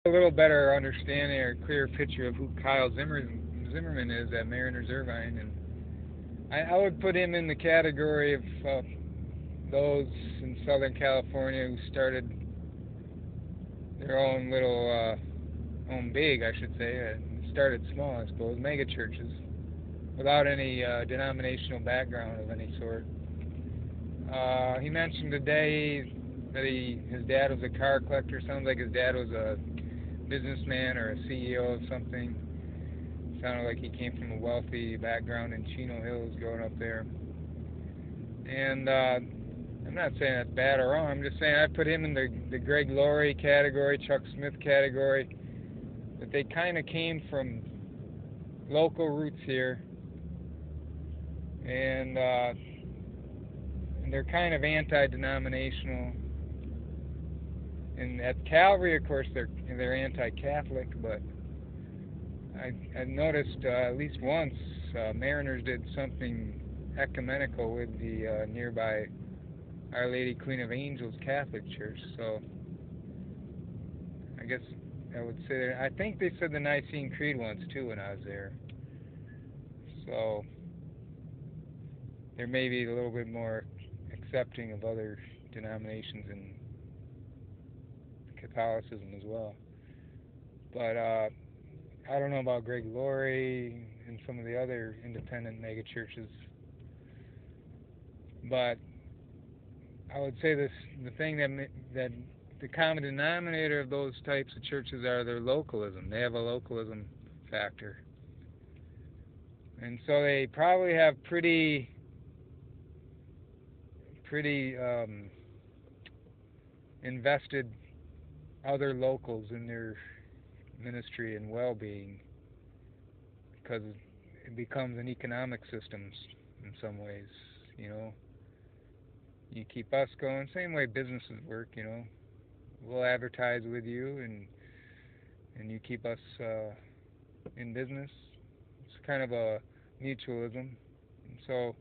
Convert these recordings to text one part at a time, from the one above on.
A little better understanding or clearer picture of who Zimmerman is at Mariners Irvine, and I would put him in the category of those in Southern California who started their own little, own big, I should say, started small, I suppose, mega churches without any denominational background of any sort. He mentioned today that his dad was a car collector. Sounds like his dad was a businessman or a CEO of something. Sounded like he came from a wealthy background in Chino Hills growing up there. And I'm not saying that's bad or wrong. I'm just saying I put him in the Greg Laurie category, Chuck Smith category. That they kind of came from local roots here, and they're kind of anti-denominational. And at Calvary, of course, they're anti-Catholic, but I noticed at least once Mariners did something ecumenical with the nearby Our Lady Queen of Angels Catholic Church. So I guess I would say I think they said the Nicene Creed once too when I was there. So there may be a little bit more accepting of other denominations in Catholicism as well. But I don't know about Greg Laurie and some of the other independent mega churches, but I would say the thing that the common denominator of those types of churches are their localism. They have a localism factor, and so they probably have pretty invested other locals in their ministry and well-being because it becomes an economic system in some ways. You know, you keep us going, same way businesses work. You know, we'll advertise with you, and you keep us in business. It's kind of a mutualism. And so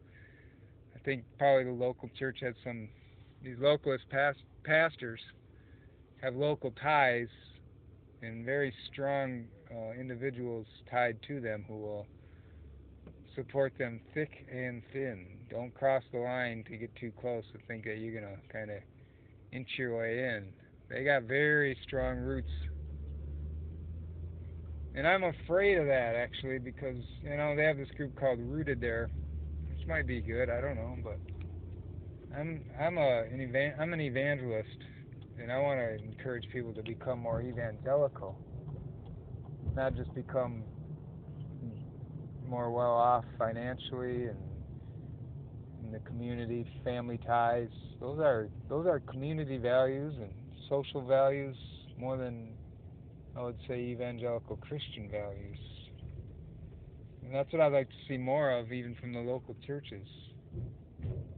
I think probably the local church has these localist pastors have local ties and very strong individuals tied to them who will support them thick and thin. Don't cross the line to get too close and think that you're going to kind of inch your way in. They got very strong roots. And I'm afraid of that actually because, you know, they have this group called Rooted there, which might be good, I don't know, but I'm an evangelist and I want to encourage people to become more evangelical, not just become more well off financially and in the community, family ties. Those are community values and social values more than I would say evangelical Christian values. And that's what I'd like to see more of, even from the local churches,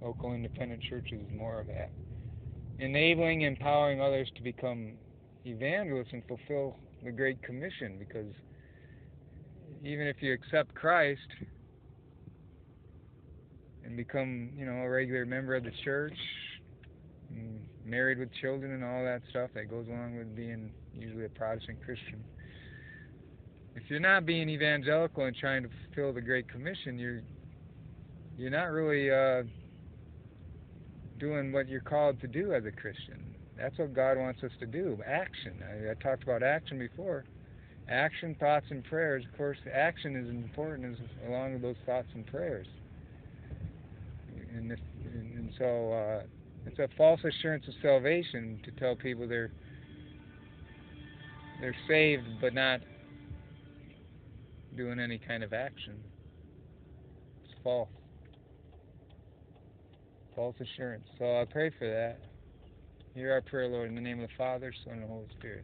local independent churches, more of that. Enabling, empowering others to become evangelists and fulfill the Great Commission, because even if you accept Christ and become, you know, a regular member of the church, married with children and all that stuff that goes along with being usually a Protestant Christian, if you're not being evangelical and trying to fulfill the Great Commission, you're not really doing what you're called to do as a Christian. That's what God wants us to do. Action. I talked about action before. Action, thoughts, and prayers. Of course, action is important along with those thoughts and prayers. And so it's a false assurance of salvation to tell people they're saved but not doing any kind of action. It's false. False assurance. So I pray for that. Hear our prayer, Lord, in the name of the Father, Son, and Holy Spirit.